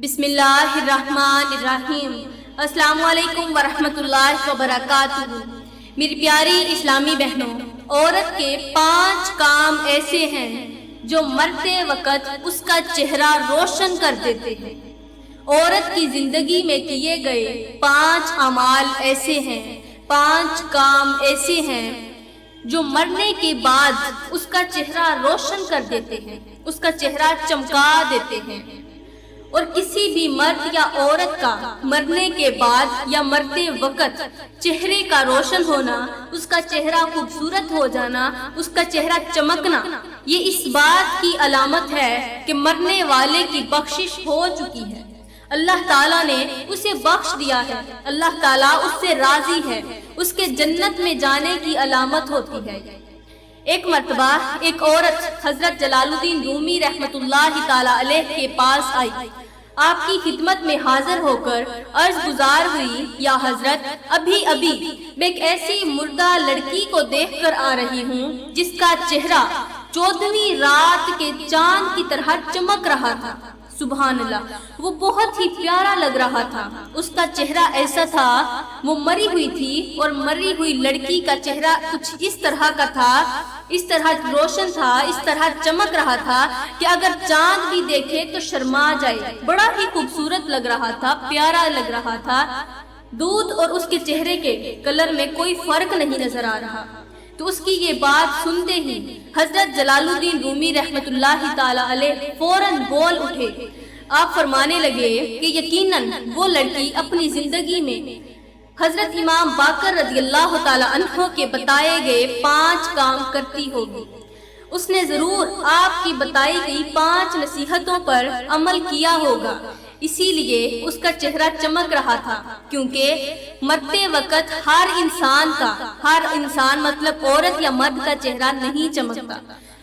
بسم اللہ الرحمن الرحیم۔ السلام علیکم ورحمۃ اللہ وبرکاتہ۔ میری پیاری اسلامی بہنوں، عورت کے 5 کام ایسے ہیں جو مرتے وقت اس کا چہرہ روشن کر دیتے ہیں۔ عورت کی زندگی میں کیے گئے 5 اعمال ایسے ہیں، 5 کام ایسے ہیں جو مرنے کے بعد اس کا چہرہ روشن کر دیتے ہیں، اس کا چہرہ چمکا دیتے ہیں۔ اور کسی بھی مرد یا عورت کا مرنے کے بعد یا مرتے وقت چہرے کا روشن ہونا، اس کا چہرہ خوبصورت ہو جانا، اس کا چہرہ چمکنا، یہ اس بات کی علامت ہے کہ مرنے والے کی بخشش ہو چکی ہے، اللہ تعالیٰ نے اسے بخش دیا ہے، اللہ تعالیٰ اس سے راضی ہے، اس کے جنت میں جانے کی علامت ہوتی ہے۔ ایک مرتبہ ایک عورت حضرت جلال الدین رومی رحمۃ اللہ تعالیٰ علیہ کے پاس آئی، آپ کی خدمت میں حاضر ہو کر عرض گزار ہوئی، یا حضرت، ابھی میں ایک ایسی مردہ لڑکی کو دیکھ کر آ رہی ہوں جس کا چہرہ 14ویں رات کے چاند کی طرح چمک رہا تھا۔ سبحان اللہ، وہ بہت ہی پیارا لگ رہا تھا، اس کا چہرہ ایسا تھا، وہ مری ہوئی تھی اور مری ہوئی لڑکی کا چہرہ کچھ اس طرح کا تھا، اس طرح روشن تھا، اس طرح چمک رہا تھا کہ اگر چاند بھی دیکھے تو شرما جائے، بڑا ہی خوبصورت لگ رہا تھا، پیارا لگ رہا تھا، دودھ اور اس کے چہرے کے کلر میں کوئی فرق نہیں نظر آ رہا۔ تو اس کی یہ بات سنتے ہی حضرت جلال الدین رومی رحمۃ اللہ تعالیٰ علیہ فوراً بول اٹھے، آپ فرمانے لگے کہ یقیناً وہ لڑکی اپنی زندگی میں حضرت امام باقر رضی اللہ تعالیٰ عنہ کے بتائے گئے 5 کام کرتی ہوگی، اس نے ضرور آپ کی بتائی گئی 5 نصیحتوں پر عمل کیا ہوگا، اسی لیے اس کا چہرہ چمک رہا تھا، کیونکہ مرتے وقت ہر انسان مطلب عورت یا مرد کا چہرہ نہیں چمکتا،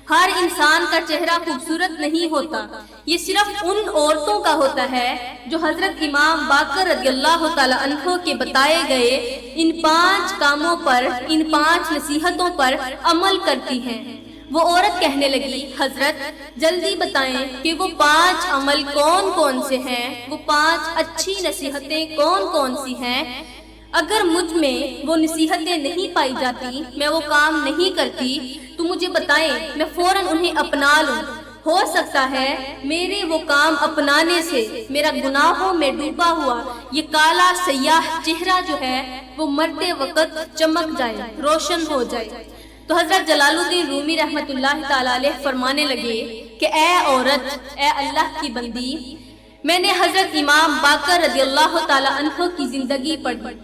ہر انسان کا چہرہ خوبصورت نہیں ہوتا، یہ صرف ان عورتوں کا ہوتا ہے جو حضرت امام باقر رضی اللہ تعالیٰ عنہ کے بتائے گئے ان 5 کاموں پر، ان 5 نصیحتوں پر عمل کرتی ہیں۔ وہ عورت کہنے لگی، حضرت جلدی بتائیں کہ وہ 5 عمل کون کون سے ہیں، وہ 5 اچھی نصیحتیں کون کون سی ہیں، اگر مجھ میں وہ نصیحتیں نہیں پائی جاتی، میں وہ کام نہیں کرتی، تو مجھے بتائیں، میں فوراً انہیں اپنا لوں، ہو سکتا ہے میرے وہ کام اپنانے سے میرا گناہوں میں ڈوبا ہوا یہ کالا سیاہ چہرہ جو ہے وہ مرتے وقت چمک جائے، روشن ہو جائے۔ تو حضرت جلال الدین رومی رحمۃ اللہ تعالیٰ علیہ فرمانے لگے کہ اے عورت، اے اللہ کی بندی، میں نے حضرت امام باقر رضی اللہ تعالیٰ عنہ کی زندگی پڑھی،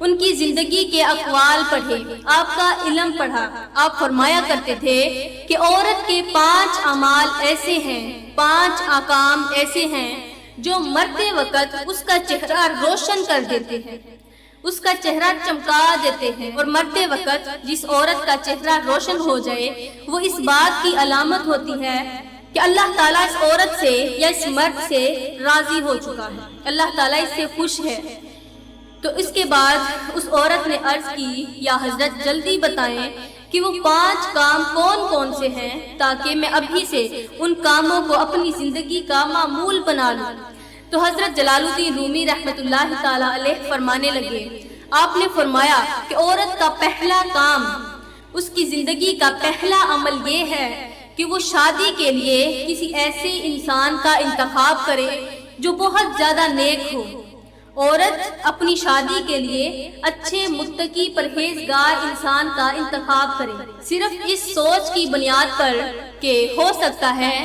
ان کی زندگی کے اقوال پڑھے، آپ کا علم پڑھا۔ آپ فرمایا کرتے تھے کہ عورت کے 5 اعمال ایسے ہیں، 5 احکام ایسے ہیں جو مرتے وقت اس کا چہرہ روشن کر دیتے ہیں، اس کا چہرہ چمکا دیتے ہیں، اور مرتے وقت جس عورت کا چہرہ روشن ہو جائے وہ اس بات کی علامت ہوتی ہے کہ اللہ تعالیٰ اس عورت سے یا اس مرد سے راضی ہو چکا ہے، اللہ تعالیٰ اس سے خوش ہے۔ تو اس کے بعد اس عورت نے عرض کی، یا حضرت جلدی بتائیں کہ وہ 5 کام کون کون سے ہیں تاکہ میں ابھی سے ان کاموں کو اپنی زندگی کا معمول بنا لوں۔ تو حضرت جلال الدین رومی رحمۃ اللہ تعالیٰ علیہ فرمانے لگے، آپ نے فرمایا کہ عورت کا پہلا کام، اس کی زندگی کا پہلا عمل یہ ہے کہ وہ شادی کے لیے کسی ایسے انسان کا انتخاب کرے جو بہت زیادہ نیک ہو۔ عورت اپنی شادی کے لیے اچھے متقی پرہیزگار انسان کا انتخاب کرے، صرف اس سوچ کی بنیاد پر کہ ہو سکتا ہے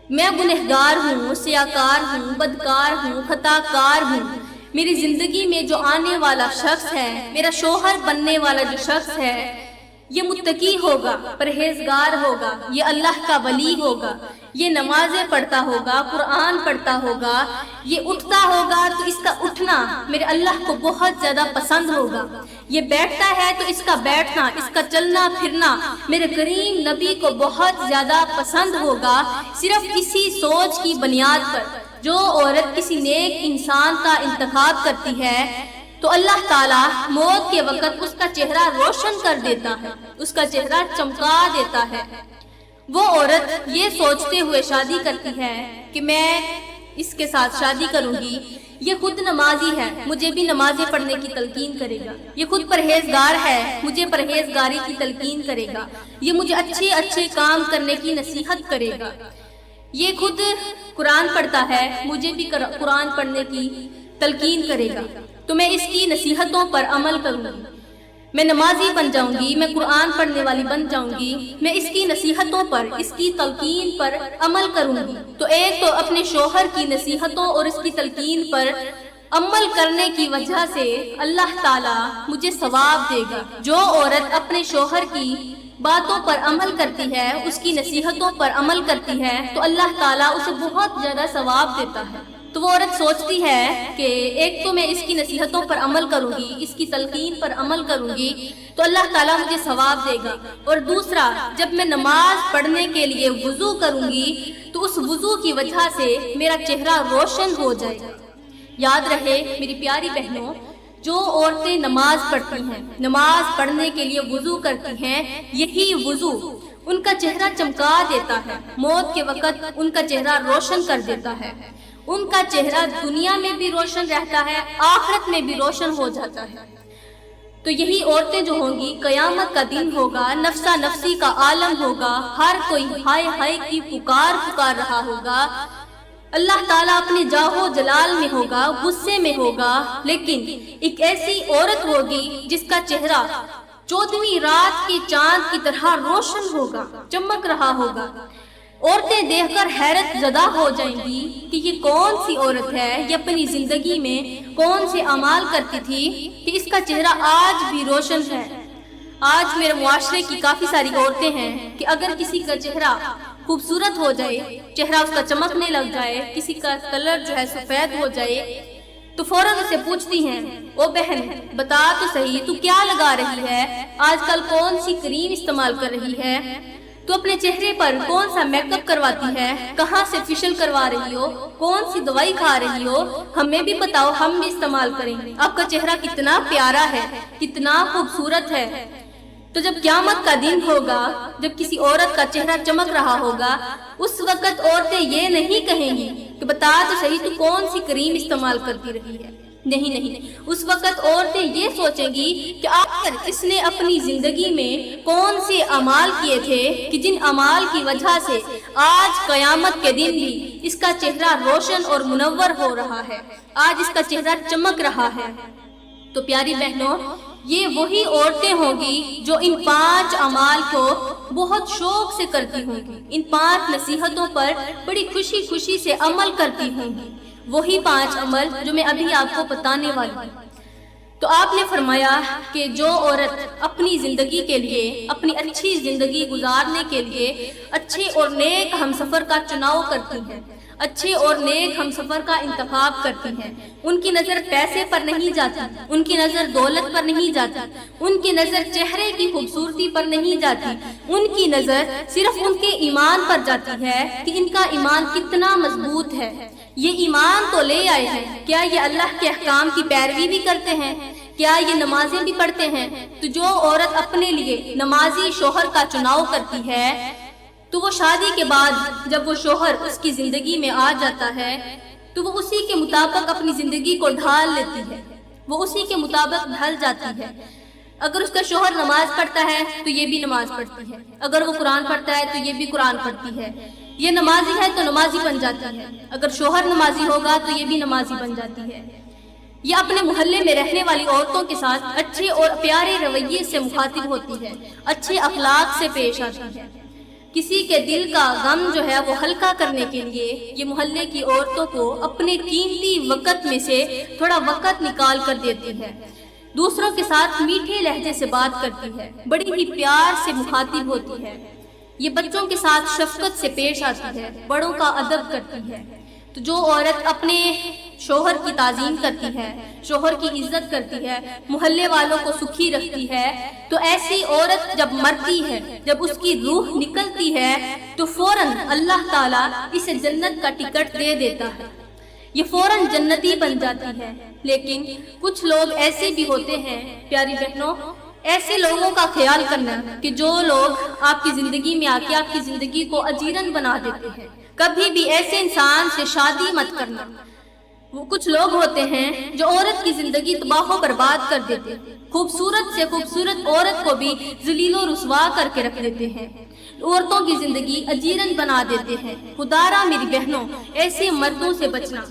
میں گنہگار ہوں، سیاکار ہوں، بدکار ہوں، خطا کار ہوں، میری زندگی میں جو آنے والا شخص ہے، میرا شوہر بننے والا جو شخص ہے، یہ متقی ہوگا، پرہیزگار ہوگا، یہ اللہ کا ولی ہوگا، یہ نمازیں پڑھتا ہوگا، قرآن پڑھتا ہوگا، یہ اٹھتا ہوگا تو اس کا اٹھنا میرے اللہ کو بہت زیادہ پسند ہوگا، یہ بیٹھتا ہے تو اس کا بیٹھنا، اس کا چلنا پھرنا میرے کریم نبی کو بہت زیادہ پسند ہوگا۔ صرف اسی سوچ کی بنیاد پر جو عورت کسی نیک انسان کا انتخاب کرتی ہے تو اللہ تعالیٰ موت کے وقت اس کا چہرہ روشن کر دیتا ہے، اس کا چہرہ چمکا دیتا ہے۔ وہ عورت یہ سوچتے ہوئے شادی کرتی ہے کہ میں اس کے ساتھ شادی کروں گی، یہ خود نمازی ہے، مجھے بھی نمازیں پڑھنے کی تلقین کرے گا، یہ خود پرہیزگار ہے، مجھے پرہیزگاری کی تلقین کرے گا، یہ مجھے اچھے اچھے کام کرنے کی نصیحت کرے گا، یہ خود قرآن پڑھتا ہے، مجھے بھی قرآن پڑھنے کی تلقین کرے گا، تو میں اس کی نصیحتوں پر عمل کروں گی، میں نمازی بن جاؤں گی، میں قرآن پڑھنے والی بن جاؤں گی، میں اس کی نصیحتوں پر، اس کی تلقین پر عمل کروں گی۔ تو ایک تو اپنے شوہر کی نصیحتوں اور اس کی تلقین پر عمل کرنے کی وجہ سے اللہ تعالیٰ مجھے ثواب دے گا۔ جو عورت اپنے شوہر کی باتوں پر عمل کرتی ہے، اس کی نصیحتوں پر عمل کرتی ہے، تو اللہ تعالیٰ اسے بہت زیادہ ثواب دیتا ہے۔ تو وہ عورت سوچتی ہے کہ ایک تو میں اس کی نصیحتوں پر عمل کروں گی، اس کی تلقین پر عمل کروں گی تو اللہ تعالیٰ مجھے ثواب دے گا، اور دوسرا جب میں نماز پڑھنے کے لیے وضو کروں گی تو اس وضو کی وجہ سے میرا چہرہ روشن ہو جائے گا۔ یاد رہے میری پیاری بہنوں، جو عورتیں نماز پڑھتی ہیں، نماز پڑھنے کے لیے وضو کرتی ہیں، یہی وضو ان کا چہرہ چمکا دیتا ہے، موت کے وقت ان کا چہرہ روشن کر دیتا ہے، ان کا چہرہ دنیا میں بھی روشن رہتا ہے، آخرت میں بھی روشن ہو جاتا ہے۔ تو یہی عورتیں جو ہوں گی، قیامت کا دن ہوگا، نفسا نفسی کا عالم ہوگا، ہر کوئی ہائے ہائے کی پکار رہا ہوگا، اللہ تعالیٰ اپنے جاہو جلال میں ہوگا، غصے میں ہوگا، لیکن ایک ایسی عورت ہوگی جس کا چہرہ 14ویں رات کے چاند کی طرح روشن ہوگا، چمک رہا ہوگا۔ عورتیں دیکھ کر حیرت زدہ ہو جائیں گی کہ یہ کون سی عورت ہے، یہ اپنی زندگی میں کون سے اعمال کرتی تھی کہ اس کا چہرہ آج بھی روشن ہے۔ آج میرے معاشرے کی کافی ساری عورتیں ہیں کہ اگر کسی کا چہرہ خوبصورت ہو جائے، چہرہ اس کا چمکنے لگ جائے، کسی کا کلر جو ہے سفید ہو جائے تو فوراً اسے پوچھتی ہیں، او بہن بتا تو صحیح تو کیا لگا رہی ہے، آج کل کون سی کریم استعمال کر رہی ہے، تو اپنے چہرے پر کون سا میک اپ کرواتی ہے، کہاں سے فیشل کروا رہی ہو، کون سی دوائی کھا رہی ہو، ہمیں بھی بتاؤ، ہم بھی استعمال کریں۔ آپ کا چہرہ کتنا پیارا ہے، کتنا خوبصورت ہے۔ تو جب قیامت کا دن ہوگا، جب کسی عورت کا چہرہ چمک رہا ہوگا، اس وقت عورتیں یہ نہیں کہیں گی کہ بتا تو صحیح تو کون سی کریم استعمال کرتی رہی ہے، نہیں، اس وقت عورتیں یہ سوچیں گی کہ آخر اس نے اپنی زندگی میں کون سے اعمال کیے تھے کہ جن اعمال کی وجہ سے آج قیامت کے دن بھی اس کا چہرہ روشن اور منور ہو رہا ہے، آج اس کا چہرہ چمک رہا ہے۔ تو پیاری بہنوں، یہ وہی عورتیں ہوں گی جو ان 5 اعمال کو بہت شوق سے کرتی ہوں گی، ان 5 نصیحتوں پر بڑی خوشی سے عمل کرتی ہوں گی، وہی 5 عمل جو میں ابھی آپ کو بتانے والی ہوں۔ تو آپ نے فرمایا کہ جو عورت اپنی زندگی کے لیے، اپنی اچھی زندگی گزارنے کے لیے اچھے اور نیک ہمسفر کا چناؤ کرتی ہیں، اچھے اور نیک ہمسفر کا انتخاب کرتی ہیں، ان کی نظر پیسے پر نہیں جاتی، ان کی نظر دولت پر نہیں جاتی، ان کی نظر چہرے کی خوبصورتی پر نہیں جاتی، ان کی نظر صرف ان کے ایمان پر جاتی ہے کہ ان کا ایمان کتنا مضبوط ہے، یہ ایمان تو لے آئے ہیں، کیا یہ اللہ کے احکام کی پیروی بھی کرتے ہیں، کیا یہ نمازیں بھی پڑھتے ہیں۔ تو جو عورت اپنے لیے نمازی شوہر کا چناؤ کرتی ہے تو وہ شادی کے بعد جب وہ شوہر اس کی زندگی میں آ جاتا ہے تو وہ اسی کے مطابق اپنی زندگی کو ڈھال لیتی ہے، وہ اسی کے مطابق ڈھل جاتی ہے۔ اگر اس کا شوہر نماز پڑھتا ہے تو یہ بھی نماز پڑھتی ہے، اگر وہ قرآن پڑھتا ہے تو یہ بھی قرآن پڑھتی ہے، یہ نمازی ہے تو نمازی بن جاتی ہے، اگر شوہر نمازی ہوگا تو یہ بھی نمازی بن جاتی ہے۔ یہ اپنے محلے میں رہنے والی عورتوں کے ساتھ اچھے اور پیارے رویے سے مخاطب ہوتی ہے، اچھے اخلاق سے پیش آتی ہے، کسی کے دل کا غم جو ہے وہ ہلکا کرنے کے لیے یہ محلے کی عورتوں کو اپنے قیمتی وقت میں سے تھوڑا وقت نکال کر دیتی ہے، دوسروں کے ساتھ میٹھے لہجے سے بات کرتی ہے، بڑی ہی پیار سے مخاطب ہوتی ہے، یہ بچوں کے ساتھ شفقت سے پیش آتی ہے، بڑوں کا ادب کرتی ہے۔ تو جو عورت اپنے شوہر کی تعظیم کرتی ہے، شوہر کی عزت کرتی ہے، محلے والوں کو سکھی رکھتی ہے، تو ایسی عورت جب مرتی ہے، جب اس کی روح نکلتی ہے تو فوراً اللہ تعالیٰ اسے جنت کا ٹکٹ دے دیتا ہے، یہ فوراً جنتی بن جاتی ہے۔ لیکن کچھ لوگ ایسے بھی ہوتے ہیں پیاری بہنوں، ایسے لوگوں کا خیال کرنا کہ جو لوگ آپ کی زندگی میں آ کے آپ کی زندگی کو اجیرن بنا دیتے ہیں، کبھی بھی ایسے انسان سے شادی مت کرنا۔ وہ کچھ لوگ ہوتے ہیں جو عورت کی زندگی تباہ و برباد کر دیتے ہیں، خوبصورت سے خوبصورت عورت کو بھی ذلیل و رسوا کر کے رکھ دیتے ہیں، عورتوں کی زندگی اجیرن بنا دیتے ہیں۔ خدارا میری بہنوں، ایسے مردوں سے بچنا۔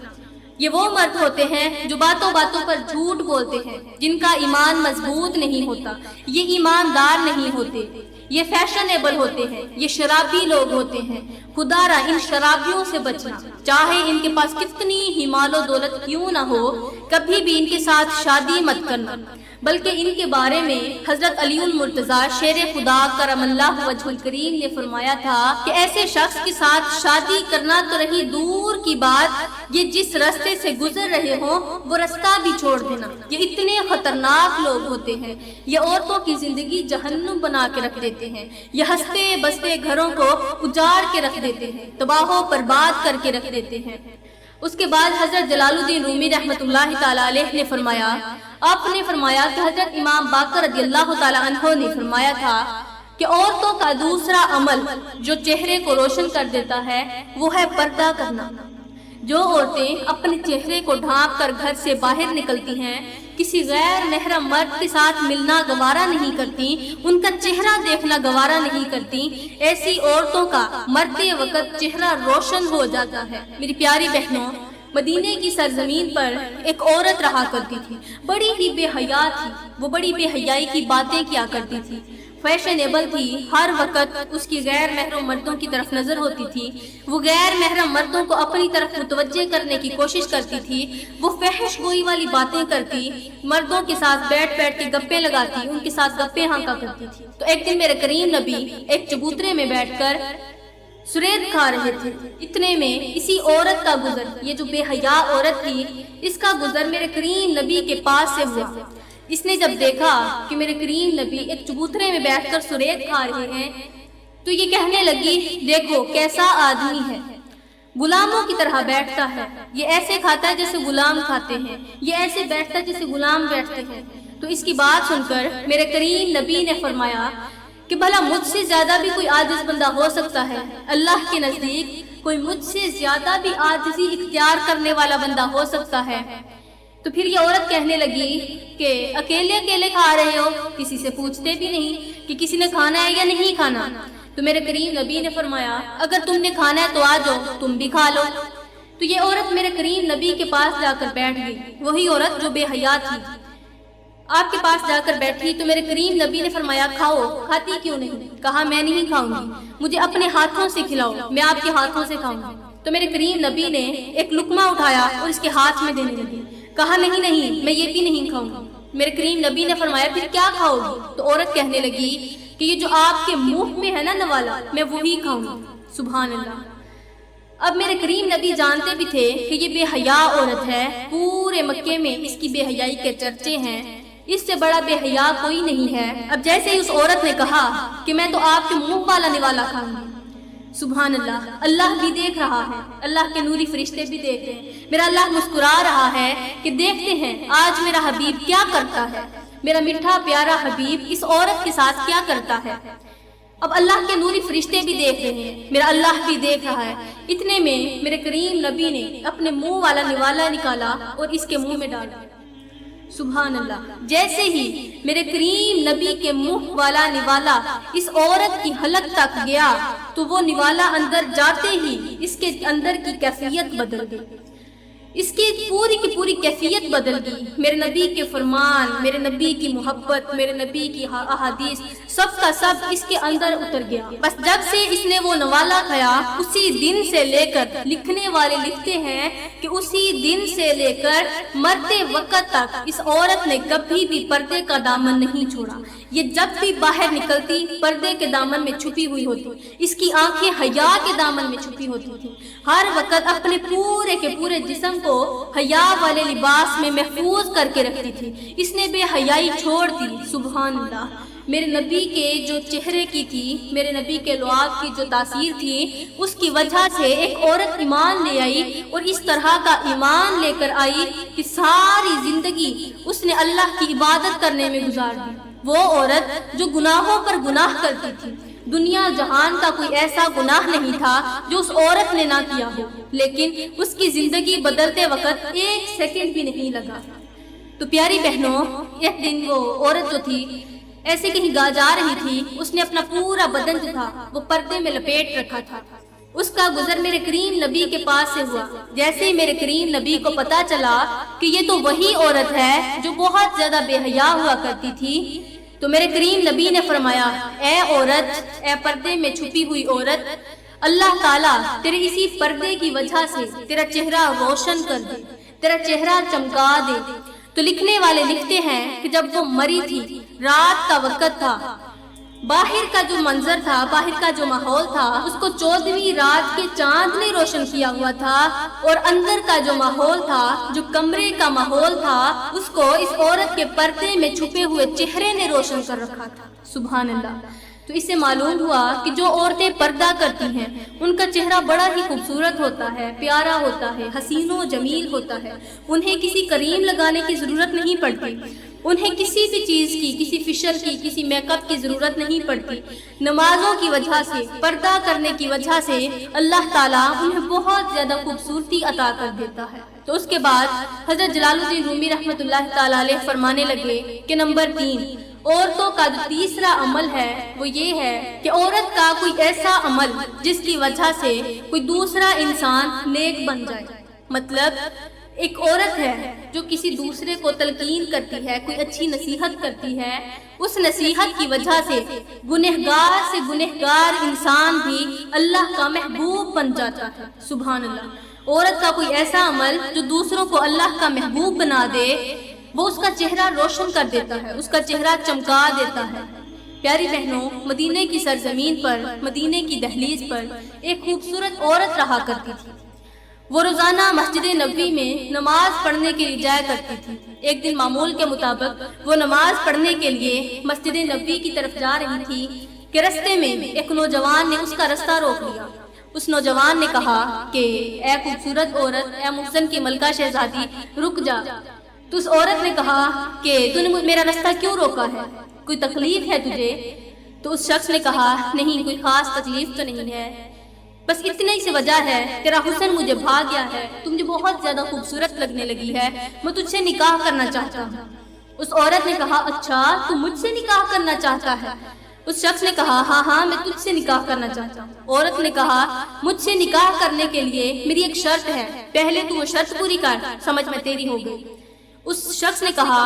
یہ وہ مرد ہوتے ہیں جو باتوں باتوں پر جھوٹ بولتے ہیں، جن کا ایمان مضبوط نہیں ہوتا، یہ ایماندار نہیں ہوتے، یہ فیشنیبل ہوتے ہیں، یہ شرابی لوگ ہوتے ہیں۔ خدارا ان شرابیوں سے بچنا، چاہے ان کے پاس کتنی ہی مال و دولت کیوں نہ ہو، کبھی بھی ان کے ساتھ شادی مت کرنا۔ بلکہ ان کے بارے میں حضرت علی المرتضیٰ شیر خدا کرم اللہ وجہ الکریم نے فرمایا تھا کہ ایسے شخص کے ساتھ شادی کرنا تو رہی دور کی بات، یہ جس راستے سے گزر رہے ہوں وہ راستہ بھی چھوڑ دینا۔ یہ اتنے خطرناک لوگ ہوتے ہیں، یہ عورتوں کی زندگی جہنم بنا کے رکھ دیتے ہیں، یہ ہنستے بستے گھروں کو اجاڑ کے رکھ دیتے ہیں، تباہ و برباد کر کے رکھ دیتے ہیں۔ اس کے بعد حضرت جلال الدین رومی رحمۃ اللہ تعالی علیہ نے فرمایا، آپ نے فرمایا کہ حضرت امام باقر رضی اللہ تعالی عنہ نے فرمایا تھا کہ عورتوں کا دوسرا عمل جو چہرے کو روشن کر دیتا ہے وہ ہے پردہ کرنا۔ جو عورتیں اپنے چہرے کو ڈھانپ کر گھر سے باہر نکلتی ہیں، کسی غیر محرم مرد کے ساتھ ملنا گوارا نہیں کرتی، ان کا چہرہ دیکھنا گوارا نہیں کرتی، ایسی عورتوں کا مرتے وقت چہرہ روشن ہو جاتا ہے۔ میری پیاری بہنوں، مدینے کی سرزمین پر ایک عورت رہا کرتی تھی، بڑی ہی بے حیا تھی، وہ بڑی بے حیائی کی باتیں کیا کرتی تھی، فیشنیبل تھی، ہر وقت اس کی غیر محرم مردوں کی طرف نظر ہوتی تھی، وہ غیر محرم مردوں کو اپنی طرف متوجہ کرنے کی کوشش کرتی تھی، وہ فحش گوئی والی باتیں کرتی، مردوں کے ساتھ بیٹھ بیٹھ کے گپے لگاتی، ان کے ساتھ گپے ہانکا کرتی تھی۔ تو ایک دن میرے کریم نبی ایک چبوترے میں بیٹھ کر سرید کھا رہے تھے، اتنے میں اسی عورت کا گزر، یہ جو بے حیا عورت تھی، اس کا گزر میرے کریم نبی کے پاس سے ہوا۔ اس نے جب دیکھا کہ میرے کریم نبی ایک چبوترے میں بیٹھ کر سرید کھا رہے ہیں تو یہ کہنے لگی، دیکھو کیسا آدمی ہے، غلاموں کی طرح بیٹھتا ہے، یہ ایسے کھاتا ہے جیسے غلام کھاتے ہیں، یہ ایسے بیٹھتا ہے جیسے غلام بیٹھتے ہیں۔ تو اس کی بات سن کر میرے کریم نبی نے فرمایا کہ بھلا مجھ سے زیادہ بھی کوئی عاجز بندہ ہو سکتا ہے؟ اللہ کے نزدیک کوئی مجھ سے زیادہ بھی عاجزی اختیار کرنے والا بندہ ہو سکتا ہے؟ تو پھر یہ عورت کہنے لگی کہ اکیلے اکیلے کھا رہے ہو، کسی سے پوچھتے بھی نہیں کہ کسی نے کھانا ہے یا نہیں کھانا؟ تو میرے کریم نبی نے فرمایا، اگر تم نے کھانا ہے تو آ جاؤ، تم بھی کھا لو۔ تو یہ عورت میرے کریم نبی کے پاس جا کر بیٹھ گئی، وہی عورت جو بے حیا تھی، آپ کے پاس جا کر بیٹھی تو میرے کریم نبی نے فرمایا، کھاؤ۔ کھاتی کیوں نہیں؟ کہا میں نہیں کھاؤں گی، مجھے اپنے ہاتھوں سے کھلاؤ، میں آپ کے ہاتھوں سے کھاؤں گی۔ تو میرے کریم نبی نے ایک لقمہ اٹھایا اور اس کے ہاتھ میں دینے لگی، کہا نہیں نہیں میں یہ بھی نہیں کھاؤں گی۔ میرے کریم نبی نے فرمایا، پھر کیا کھاؤ گی؟ تو عورت کہنے لگی کہ یہ جو آپ کے منہ میں ہے نا نوالا، میں وہی کھاؤں گی۔ سبحان اللہ۔ اب میرے کریم نبی جانتے بھی تھے کہ یہ بے حیا عورت ہے، پورے مکے میں اس کی بے حیائی کے چرچے ہیں، اس سے بڑا بے حیا کوئی نہیں ہے۔ اب جیسے ہی اس عورت نے کہا کہ میں تو آپ کے منہ والا نوالا کھاؤں گی، سبحان اللہ، اللہ بھی دیکھ رہا ہے، اللہ کے نوری فرشتے بھی دیکھ رہے ہیں، میرا اللہ مسکرا رہا ہے کہ دیکھتے ہیں آج میرا حبیب کیا کرتا ہے، میرا میٹھا پیارا حبیب اس عورت کے ساتھ کیا کرتا ہے۔ اب اللہ کے نوری فرشتے بھی دیکھ رہے ہیں، میرا اللہ بھی دیکھ رہا ہے۔ اتنے میں میرے کریم نبی نے اپنے منہ والا نوالا نکالا اور اس کے منہ میں ڈالا۔ سبحان اللہ۔ جیسے ہی میرے کریم نبی کے منہ والا نوالا اس عورت کی حلق تک گیا تو وہ نوالا اندر جاتے ہی اس کے اندر کی کیفیت بدل گئی، اس کی پوری کیفیت بدل گئی۔ میرے نبی کے فرمان، میرے نبی کی محبت، میرے نبی کی احادیث، سب کا سب اس کے اندر اتر گیا۔ بس جب سے اس نے وہ نوالا کھایا، اسی دن سے لے کر، لکھنے والے لکھتے ہیں کہ اسی دن سے لے کر مرتے وقت تک اس عورت نے کبھی بھی پردے کا دامن نہیں چھوڑا۔ یہ جب بھی باہر نکلتی پردے کے دامن میں چھپی ہوئی ہوتی، اس کی آنکھیں حیا کے دامن میں چھپی ہوتی تھی، ہر وقت اپنے پورے کے پورے جسم کو حیا والے لباس میں محفوظ کر کے رکھتی تھی، اس نے بے حیائی چھوڑ دی۔ سبحان اللہ۔ میرے نبی کے جو چہرے کی تھی، میرے نبی کے لعاب کی جو تاثیر تھی، اس کی وجہ سے ایک عورت ایمان لے آئی، اور اس طرح کا ایمان لے کر آئی کہ ساری زندگی اس نے اللہ کی عبادت کرنے میں گزار دی۔ وہ عورت جو گناہوں پر گناہ کرتی تھی۔ دنیا جہان کا کوئی ایسا گناہ نہیں تھا جو اس عورت نے نہ کیا ہو، لیکن اس کی زندگی بدلتے وقت ایک سیکنڈ بھی نہیں لگا۔ تو پیاری بہنوں، ایک دن وہ عورت جو تھی ایسے کہیں جا رہی تھی، اس نے اپنا پورا بدن جو تھا وہ پردے میں لپیٹ رکھا تھا۔ اس کا گزر میرے کریم نبی کے پاس سے ہوا۔ جیسے میرے کریم نبی کو پتا چلا کہ یہ تو وہی عورت ہے جو بہت زیادہ بے حیا ہوا کرتی تھی، تو میرے کریم نبی نے فرمایا، اے عورت، اے پردے میں چھپی ہوئی عورت، اللہ تعالیٰ تیرے اسی پردے کی وجہ سے تیرا چہرہ روشن کر دے، تیرا چہرہ چمکا دے۔ تو لکھنے والے لکھتے ہیں کہ جب وہ مری تھی، رات کا وقت تھا، باہر کا جو منظر تھا، باہر کا جو ماحول تھا، اس کو 14ویں رات کے چاند نے روشن کیا ہوا تھا، اور اندر کا جو ماحول تھا، جو کمرے کا ماحول تھا، اس کو اس عورت کے پردے میں چھپے ہوئے چہرے نے روشن کر رکھا تھا۔ سبحان اللہ۔ تو اس سے معلوم ہوا کہ جو عورتیں پردہ کرتی ہیں ان کا چہرہ بڑا ہی خوبصورت ہوتا ہے، پیارا ہوتا ہے، حسین و جمیل ہوتا ہے، انہیں کسی کریم لگانے کی ضرورت نہیں پڑتی، انہیں کسی بھی چیز کی، کسی فیشل کی، کسی میک اپ کی ضرورت نہیں پڑتی۔ نمازوں کی وجہ سے، پردہ کرنے کی وجہ سے اللہ تعالیٰ انہیں بہت زیادہ خوبصورتی عطا کر دیتا ہے۔ تو اس کے بعد حضرت جلال الدین رومی رحمۃ اللہ تعالیٰ علیہ فرمانے لگے کہ نمبر 3، عورتوں کا جو تیسرا عمل ہے وہ یہ ہے کہ عورت کا کوئی ایسا عمل جس کی وجہ سے کوئی دوسرا انسان نیک بن جائے۔ مطلب ایک عورت ہے جو کسی دوسرے کو تلقین کرتی ہے، کوئی اچھی نصیحت کرتی ہے، اس نصیحت کی وجہ سے گنہگار سے گنہگار انسان بھی اللہ کا محبوب بن جاتا ہے۔ سبحان اللہ۔ عورت کا کوئی ایسا عمل جو دوسروں کو اللہ کا محبوب بنا دے، وہ اس کا چہرہ روشن کر دیتا ہے، اس کا چہرہ چمکا دیتا ہے۔ پیاری بہنوں، مدینے کی سرزمین پر، مدینے کی دہلیز پر ایک خوبصورت عورت رہا کرتی تھی۔ وہ روزانہ مسجد نبوی میں نماز پڑھنے کے لیے جایا کرتی تھی۔ ایک دن معمول کے مطابق وہ نماز پڑھنے کے لیے مسجد نبوی کی طرف جا رہی تھی کہ رستے میں ایک نوجوان نے اس کا رستہ روک لیا۔ اس نوجوان نے کہا کہ اے خوبصورت عورت، اے محسن کی ملکہ شہزادی، رک جا۔ تو اس عورت نے کہا کہ تو نے میرا رستہ کیوں روکا ہے؟ کوئی تکلیف ہے تجھے؟ تو اس شخص نے کہا، نہیں، کوئی خاص تکلیف تو نہیں ہے، بس اتنی سی وجہ ہے، تیرا حسن مجھے بھا گیا ہے، تم مجھے بہت زیادہ خوبصورت لگنے لگی ہے، میں تجھ سے نکاح کرنا چاہتا ہوں۔ اس عورت نے کہا، اچھا تو مجھ سے نکاح کرنا چاہتا ہے؟ اس شخص نے کہا، ہاں میں تجھ سے نکاح کرنا چاہتا ہوں۔ عورت نے کہا، مجھ سے نکاح کرنے کے لیے میری ایک شرط ہے، پہلے تو وہ شرط پوری کر، سمجھ میں تیری ہو گئی۔ اس شخص نے کہا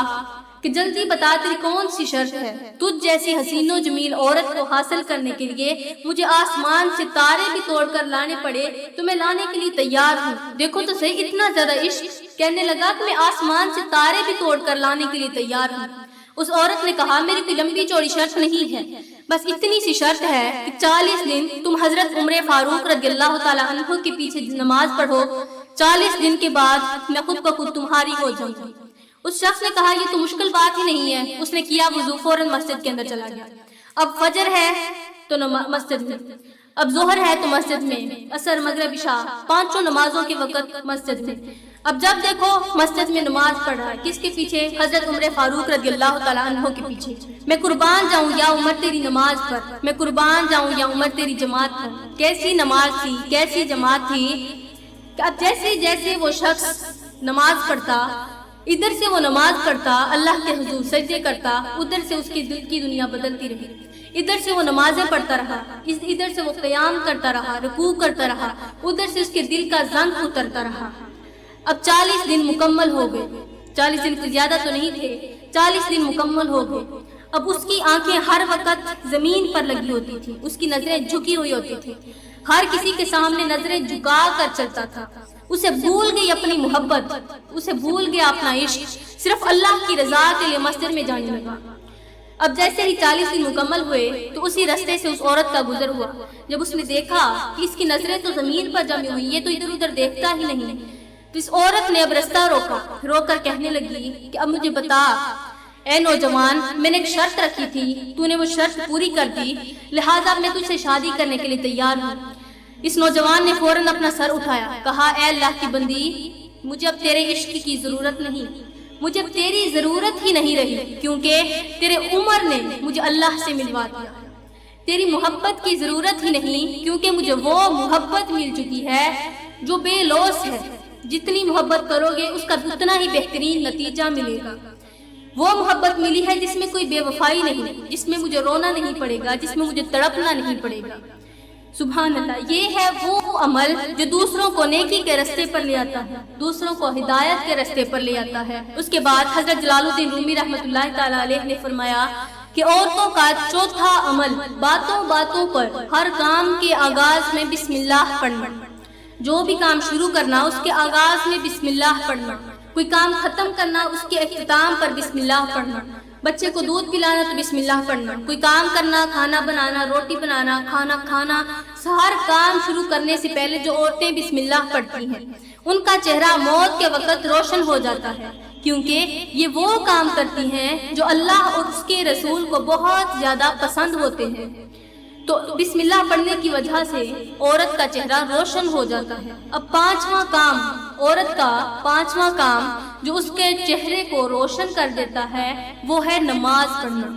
کہ جلدی بتا تیری کون سی شرط ہے؟ تجھ جیسی حسین و جمیل عورت کو حاصل کرنے کے لیے مجھے آسمان سے تارے بھی توڑ کر لانے پڑے تو میں لانے کے لیے تیار ہوں۔ دیکھو تو صحیح، اتنا زیادہ عشق، کہنے لگا کہ میں آسمان سے تارے بھی توڑ کر لانے کے لیے تیار ہوں۔ اس عورت نے کہا، میری کوئی لمبی چوڑی شرط نہیں ہے، بس اتنی سی شرط ہے کہ 40 دن تم حضرت عمر فاروق رضی اللہ تعالیٰ عنہ کے پیچھے نماز پڑھو، 40 دن کے بعد میں خود بخود تمہاری ہو جاؤں گی۔ اس شخص نے کہا، یہ تو مشکل بات ہی نہیں ہے۔ اس نے کیا وضو، فوراً مسجد کے اندر چلا گیا۔ اب فجر ہے تو مسجد میں، اب ظہر ہے تو مسجد میں، عصر، مغرب، عشاء، پانچوں نمازوں کے وقت مسجد میں۔ اب جب دیکھو مسجد میں نماز پڑھ رہا ہے، کس کے پیچھے؟ حضرت عمر فاروق رضی اللہ تعالیٰ عنہ کے پیچھے۔ میں قربان جاؤں یا عمر تیری نماز پر، میں قربان جاؤں یا عمر تیری جماعت پر۔ کیسی نماز تھی، کیسی جماعت تھی کہ اب جیسے جیسے وہ شخص نماز پڑھتا، ادھر سے وہ نماز پڑھتا، اللہ کے حضور سجدے کرتا، ادھر سے اس کی دل کی دنیا بدلتی رہی۔ ادھر سے وہ نمازیں پڑھتا رہا، ادھر سے وہ قیام کرتا رہا، رکوع کرتا رہا، ادھر سے اس کے دل کا زنگ اترتا رہا۔ اب 40 دن مکمل ہو گئے، 40 دن سے زیادہ تو نہیں تھے، 40 دن مکمل ہو گئے۔ اب اس کی آنکھیں ہر وقت زمین پر لگی ہوتی تھی، اس کی نظریں جھکی ہوئی ہوتی تھی، ہر کسی کے سامنے نظریں جھکا کر چلتا تھا۔ اسے بھول گئی اپنی محبت، اسے بھول گیا اپنا عشق، صرف اللہ کی رضا کے لیے مسجد میں جانے لگا۔ اب جیسے ہی 40 دن مکمل ہوئے تو اسی رستے سے اس عورت کا گزر ہوا۔ جب اس نے دیکھا کہ اس کی نظریں تو زمین پر جمی ہوئی، یہ تو ادھر ادھر دیکھتا ہی نہیں، تو اس عورت نے اب رستہ روکا، رو کر کہنے لگی کہ اب مجھے بتا، اے نوجوان، میں نے ایک شرط رکھی تھی، تو نے وہ شرط پوری کر دی، لہٰذا میں تجھ سے شادی کرنے کے لیے تیار ہوں۔ اس نوجوان نے فوراً اپنا سر اٹھایا، کہا، اے اللہ کی بندی، مجھے اب تیرے عشق کی ضرورت نہیں، مجھے تیری ضرورت ہی نہیں رہی، کیونکہ تیرے عمر نے مجھے اللہ سے ملوا دیا۔ تیری محبت کی ضرورت ہی نہیں، کیونکہ مجھے وہ محبت مل چکی ہے جو بے لوث ہے۔ جتنی محبت کرو گے اس کا اتنا ہی بہترین نتیجہ ملے گا۔ وہ محبت ملی ہے جس میں کوئی بے وفائی نہیں، جس میں مجھے رونا نہیں پڑے گا، جس میں مجھے تڑپنا نہیں پڑے گا۔ سبحان اللہ، یہ ہے وہ عمل جو دوسروں کو نیکی کے راستے پر لے آتا ہے، دوسروں کو ہدایت کے راستے پر لے آتا ہے۔ اس کے بعد حضرت جلال الدین رومی رحمۃ اللہ تعالیٰ علیہ نے فرمایا کہ عورتوں کا چوتھا عمل باتوں باتوں پر ہر کام کے آغاز میں بسم اللہ پڑھنا۔ جو بھی کام شروع کرنا اس کے آغاز میں بسم اللہ پڑھنا، کوئی کام ختم کرنا اس کے اختتام پر بسم اللہ پڑھنا، بچے کو دودھ پلانا تو بسم اللہ پڑھنا، کوئی کام کرنا، کھانا بنانا، روٹی بنانا، کھانا کھانا، ہر کام شروع کرنے سے پہلے جو عورتیں بسم اللہ پڑھتی ہیں ان کا چہرہ موت کے وقت روشن ہو جاتا ہے، کیونکہ یہ وہ کام کرتی ہیں جو اللہ اور اس کے رسول کو بہت زیادہ پسند ہوتے ہیں۔ تو بسم اللہ پڑھنے کی وجہ سے عورت کا چہرہ روشن ہو جاتا ہے۔ اب پانچواں کام، عورت کا پانچواں کام جو اس کے چہرے کو روشن کر دیتا ہے وہ ہے نماز پڑھنا،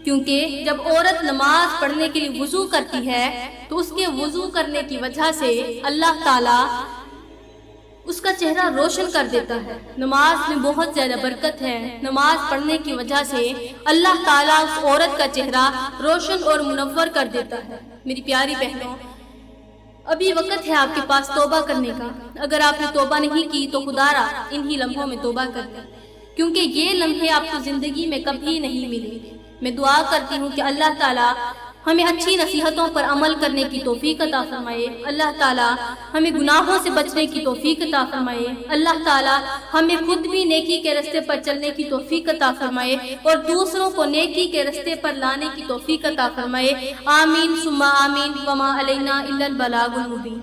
کیونکہ جب عورت نماز پڑھنے کے لیے وضو کرتی ہے تو اس کے وضو کرنے کی وجہ سے اللہ تعالیٰ اس کا چہرہ روشن کر دیتا ہے۔ نماز میں بہت زیادہ برکت ہے، نماز پڑھنے کی وجہ سے اللہ تعالیٰ اس عورت کا چہرہ روشن اور منور کر دیتا ہے۔ میری پیاری بہنوں، ابھی وقت ہے آپ کے پاس توبہ کرنے کا۔ اگر آپ نے توبہ نہیں کی تو خدا را انہی لمحوں میں توبہ کر لیں، کیونکہ یہ لمحے آپ کو زندگی میں کبھی نہیں ملیں گے۔ میں دعا کرتی ہوں کہ اللہ تعالیٰ ہمیں اچھی نصیحتوں پر عمل کرنے کی توفیق عطا فرمائے، اللہ تعالیٰ ہمیں گناہوں سے بچنے کی توفیق عطا فرمائے، اللہ تعالیٰ ہمیں خود بھی نیکی کے راستے پر چلنے کی توفیق عطا فرمائے اور دوسروں کو نیکی کے راستے پر لانے کی توفیق عطا فرمائے۔ آمین ثم آمین، وما علینا الا البلاغ المبین۔